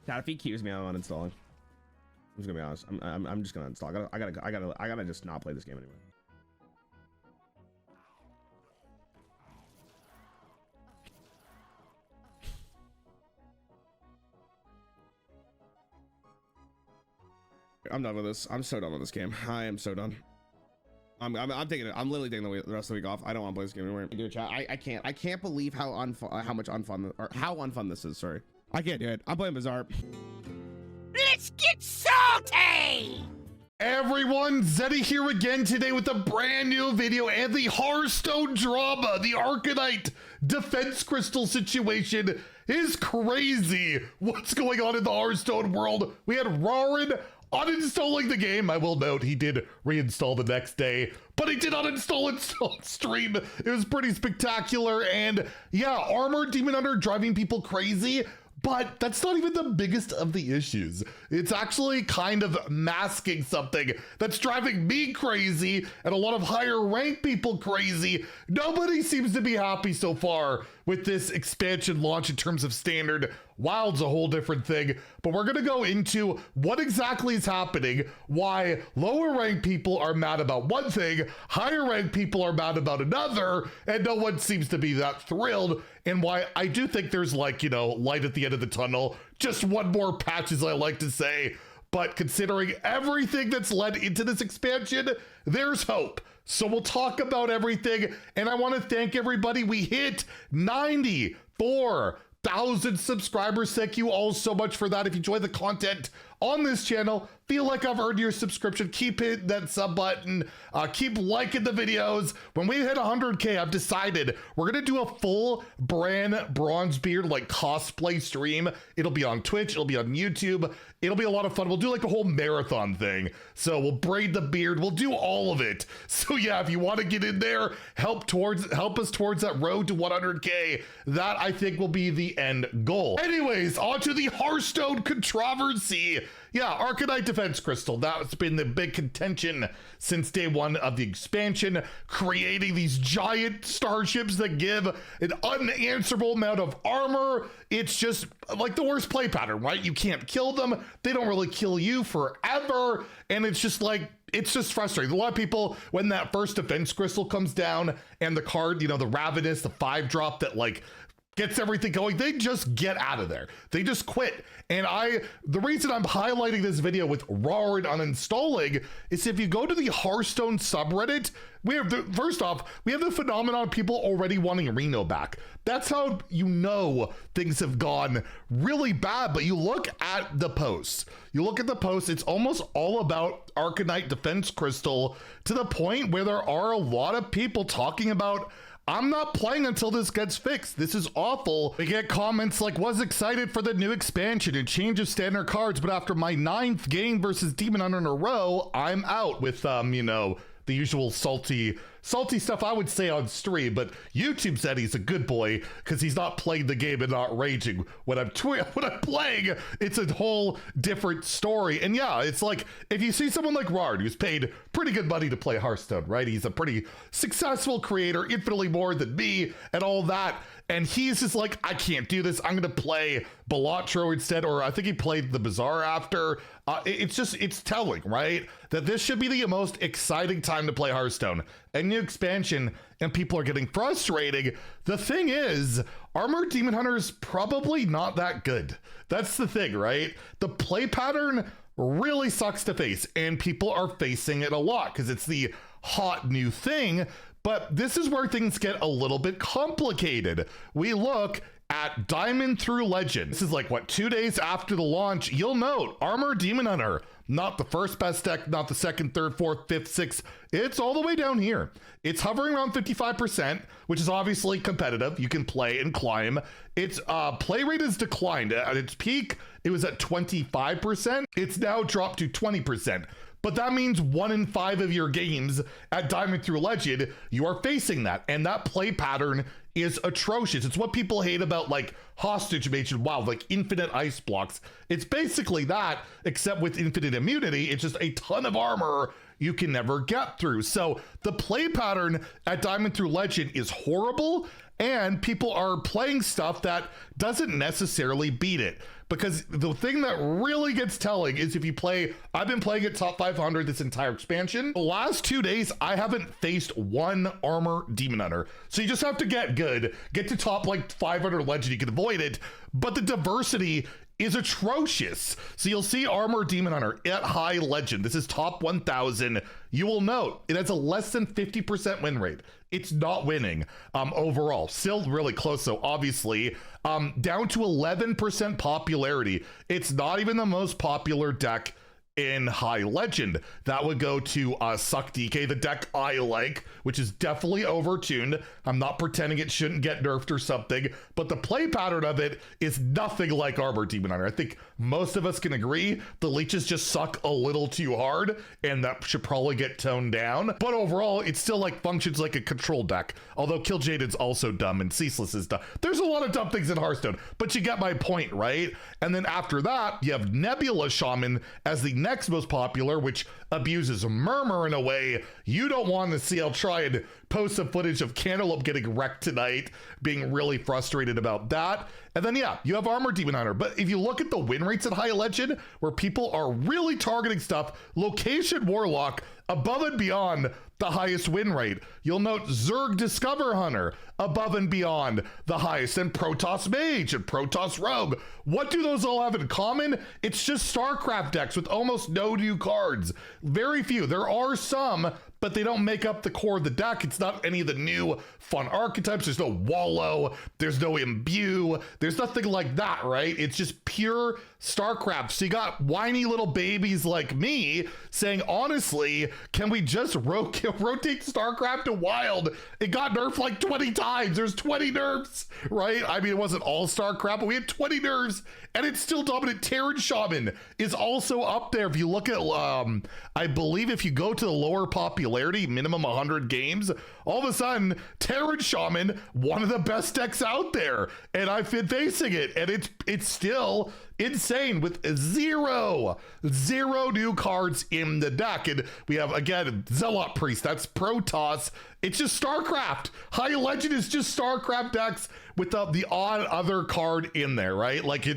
Chat, if he keeps me, I'm uninstalling. I'm just gonna be honest. I'm just gonna install. I gotta just not play this game anymore. I'm done with this. I'm so done with this game. I am so done. I'm taking it. I'm literally taking the rest of the week off. I don't want to play this game anymore. Do it, chat. I can't believe how much unfun or how unfun this is. Sorry, I can't do it. I'm playing Bizarre. Let's get salty! Everyone, Zeddy here again today with a brand new video and the Hearthstone drama. The Arcanite Defense Crystal situation is crazy. What's going on in the Hearthstone world? We had Rarran uninstalling the game. I will note he did reinstall the next day, but he did uninstall on stream. It was pretty spectacular. And yeah, Armor Demon Hunter driving people crazy. But that's not even the biggest of the issues. It's actually kind of masking something that's driving me crazy and a lot of higher ranked people crazy. Nobody seems to be happy so far with this expansion launch in terms of standard. Wild's a whole different thing, but we're gonna go into what exactly is happening, why lower ranked people are mad about one thing, higher ranked people are mad about another, and no one seems to be that thrilled, and why I do think there's, like, you know, light at the end of the tunnel. Just one more patch, as I like to say. But considering everything that's led into this expansion, there's hope. So we'll talk about everything, and I want to thank everybody. We hit 94,000 subscribers. Thank you all so much for that. If you enjoy the content on this channel, feel like I've earned your subscription, keep hitting that sub button, keep liking the videos. When we hit 100K, I've decided we're gonna do a full brand Bronzebeard like cosplay stream. It'll be on Twitch, it'll be on YouTube. It'll be a lot of fun. We'll do like a whole marathon thing. So we'll braid the beard, we'll do all of it. So yeah, if you want to get in there, help us towards that road to 100K, that I think will be the end goal. Anyways, on to the Hearthstone controversy. Yeah, Arcanite Defense Crystal, that's been the big contention since day one of the expansion, creating these giant starships that give an unanswerable amount of armor. It's just like the worst play pattern, right? You can't kill them, they don't really kill you forever, and it's just like, it's just frustrating. A lot of people, when that first Defense Crystal comes down and the card, you know, the Ravenous, the 5-drop that like gets everything going, they just get out of there. They just quit. And the reason I'm highlighting this video with Rarran uninstalling is if you go to the Hearthstone subreddit, we have first off, we have the phenomenon of people already wanting Reno back. That's how you know things have gone really bad. But you look at the posts, it's almost all about Arcanite Defense Crystal, to the point where there are a lot of people talking about, I'm not playing until this gets fixed. This is awful. We get comments like, was excited for the new expansion and change of standard cards, but after my 9th game versus Demon Hunter in a row, I'm out, with, you know, the usual salty stuff I would say on stream. But YouTube said he's a good boy because he's not playing the game and not raging. When I'm playing, it's a whole different story. And yeah, it's like, if you see someone like Rarran, who's paid pretty good money to play Hearthstone, right? He's a pretty successful creator, infinitely more than me and all that. And he's just like, I can't do this. I'm going to play Balatro instead. Or I think he played the Bizarre after. It's telling, right? That this should be the most exciting time to play Hearthstone. A new expansion, and people are getting frustrated. The thing is, Armor Demon Hunter is probably not that good. That's the thing, right? The play pattern really sucks to face, and people are facing it a lot because it's the hot new thing. But this is where things get a little bit complicated. We look at Diamond through Legend. This is like, what, 2 days after the launch. You'll note Armor Demon Hunter, not the first best deck, not the second, third, fourth, fifth, sixth. It's all the way down here. It's hovering around 55%, which is obviously competitive. You can play and climb. Its play rate has declined. At its peak, it was at 25%. It's now dropped to 20%. But that means 1 in 5 of your games at Diamond through Legend, you are facing that. And that play pattern is atrocious. It's what people hate about like Hostage Mage and WoW, like infinite ice blocks. It's basically that, except with infinite immunity. It's just a ton of armor you can never get through. So the play pattern at Diamond through Legend is horrible. and people are playing stuff that doesn't necessarily beat it. Because the thing that really gets telling is if you play, I've been playing at top 500 this entire expansion. The last 2 days, I haven't faced one armor demon hunter. So you just have to get good, get to top like 500 legend, you can avoid it. But the diversity is atrocious. So you'll see armor demon hunter at high legend. This is top 1000. You will note it has a less than 50% win rate. It's not winning overall. Still really close though, obviously. Down to 11% popularity. It's not even the most popular deck in high legend. That would go to Suck DK, the deck I like, which is definitely overtuned. I'm not pretending it shouldn't get nerfed or something, but the play pattern of it is nothing like Armor Demon Hunter. I think most of us can agree the leeches just suck a little too hard, and that should probably get toned down. But overall, it still like functions like a control deck, although Kill Jaded's also dumb and Ceaseless is dumb. There's a lot of dumb things in Hearthstone, but you get my point, right? And then after that, you have Nebula Shaman as the next most popular, which abuses Murmur in a way you don't want to see. I'll try and post some footage of Cantaloupe getting wrecked tonight, being really frustrated about that. And then yeah, you have Armor Demon Hunter. But if you look at the win rates at high legend, where people are really targeting stuff, Location Warlock above and beyond the highest win rate. You'll note Zerg Discover Hunter above and beyond the highest, and Protoss Mage and Protoss Rogue. What do those all have in common? It's just StarCraft decks with almost no new cards. Very few. There are some, but they don't make up the core of the deck. It's not any of the new fun archetypes. There's no Wallow, there's no Imbue, there's nothing like that, right? It's just pure StarCraft. So you got whiny little babies like me saying, honestly, can we just rotate StarCraft to Wild? It got nerfed like 20 times. There's 20 nerfs, right? I mean, it wasn't all StarCraft, but we had 20 nerfs, and it's still dominant. Terran Shaman is also up there. If you look at, I believe if you go to the lower popularity, minimum 100 games, all of a sudden, Terran Shaman, one of the best decks out there, and I've been facing it, and it's still insane with zero new cards in the deck. And we have, again, Zealot Priest, that's Protoss. It's just StarCraft. High Legend is just StarCraft decks with the odd other card in there, right? Like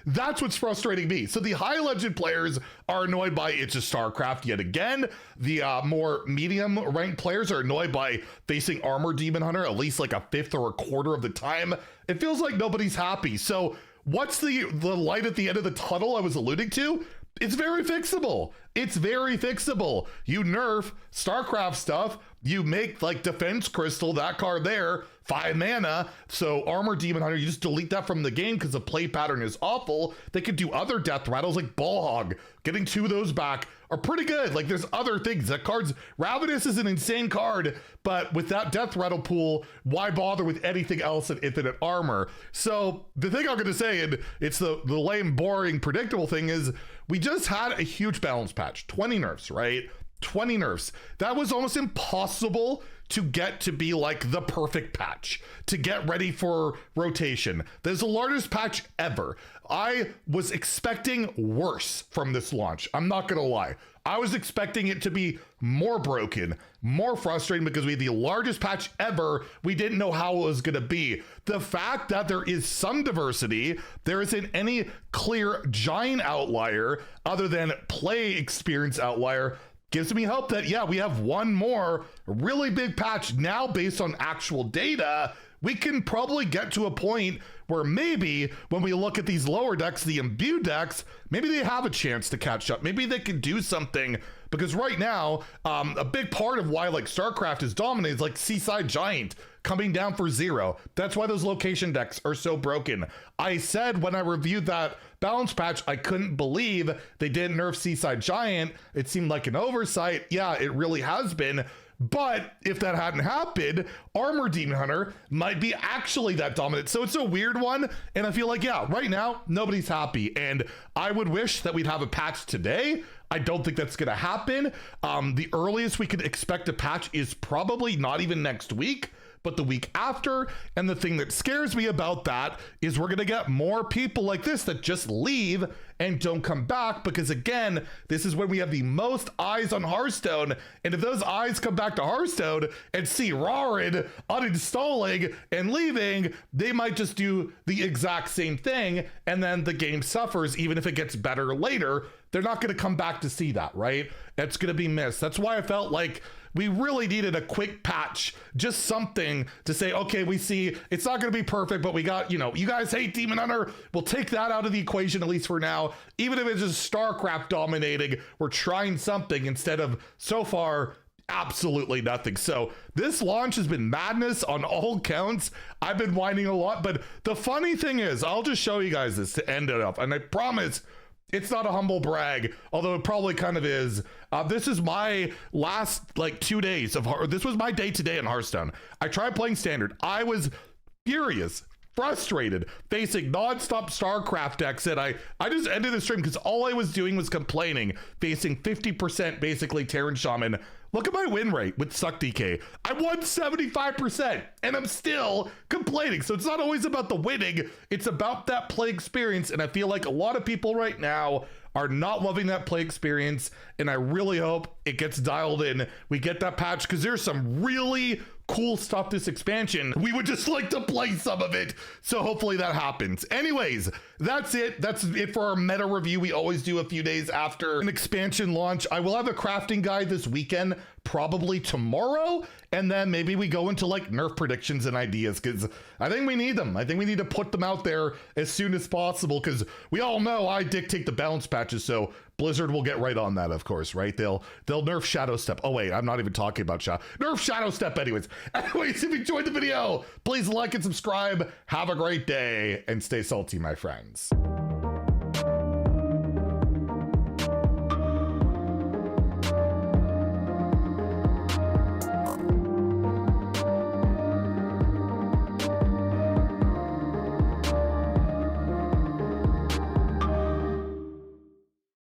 that's what's frustrating me. So the High Legend players are annoyed by it's just StarCraft yet again. The more medium ranked players are annoyed by facing Armor Demon Hunter at least like a fifth or a quarter of the time. It feels like nobody's happy. So what's the light at the end of the tunnel I was alluding to? It's very fixable. It's very fixable. You nerf StarCraft stuff, you make like Defense Crystal, that card there, 5 mana. So Armor Demon Hunter, you just delete that from the game because the play pattern is awful. They could do other death rattles like Ball Hog. Getting 2 of those back are pretty good. Like there's other things. That card's Ravenous is an insane card, but with that death rattle pool, why bother with anything else in infinite armor? So the thing I'm gonna say, and it's the lame, boring, predictable thing, is we just had a huge balance patch, 20 nerfs, right? 20 nerfs. That was almost impossible to get to be like the perfect patch, to get ready for rotation. There's the largest patch ever. I was expecting worse from this launch. I'm not gonna lie. I was expecting it to be more broken, more frustrating, because we had the largest patch ever. We didn't know how it was gonna be. The fact that there is some diversity, there isn't any clear giant outlier other than play experience outlier, gives me hope that, yeah, we have one more really big patch now based on actual data. We can probably get to a point where maybe when we look at these lower decks, the Imbue decks, maybe they have a chance to catch up. Maybe they can do something, because right now, a big part of why like StarCraft is dominant is like Seaside Giant coming down for 0. That's why those location decks are so broken. I said when I reviewed that balance patch, I couldn't believe they didn't nerf Seaside Giant. It seemed like an oversight. Yeah, it really has been. But if that hadn't happened, Armor Demon Hunter might be actually that dominant. So it's a weird one. And I feel like, yeah, right now, nobody's happy. And I would wish that we'd have a patch today. I don't think that's going to happen. The earliest we could expect a patch is probably not even next week. but the week after. And the thing that scares me about that is we're going to get more people like this that just leave and don't come back, because again, this is when we have the most eyes on Hearthstone. And if those eyes come back to Hearthstone and see Rarran uninstalling and leaving, they might just do the exact same thing, and then the game suffers. Even if it gets better later, they're not going to come back to see that, right? It's going to be missed. That's why I felt like we really needed a quick patch, just something to say, okay, we see it's not going to be perfect, but we got, you know, you guys hate Demon Hunter. We'll take that out of the equation, at least for now. Even if it's just StarCraft dominating, we're trying something instead of, so far, absolutely nothing. So this launch has been madness on all counts. I've been whining a lot, but the funny thing is, I'll just show you guys this to end it up. And I promise it's not a humble brag, although it probably kind of is. This is my last like 2 days of, this was my day today in Hearthstone. I tried playing standard. I was furious, frustrated, facing non-stop StarCraft decks, and I just ended the stream because all I was doing was complaining, facing 50% basically Terran Shaman. Look at my win rate with Suck DK. I won 75%, and I'm still complaining. So it's not always about the winning, it's about that play experience, and I feel like a lot of people right now are not loving that play experience, and I really hope it gets dialed in. We get that patch, because there's some really cool stuff this expansion. We would just like to play some of it, so hopefully that happens. Anyways, that's it. That's it for our meta review. We always do a few days after an expansion launch. I will have a crafting guide this weekend, probably tomorrow, and then maybe we go into like nerf predictions and ideas, because I think we need them. I think we need to put them out there as soon as possible, because we all know I dictate the balance patches, so Blizzard will get right on that, of course, right? They'll nerf Shadow Step. Oh wait, I'm not even talking about nerf Shadow Step anyways. Anyways, if you enjoyed the video, please like and subscribe. Have a great day and stay salty, my friends.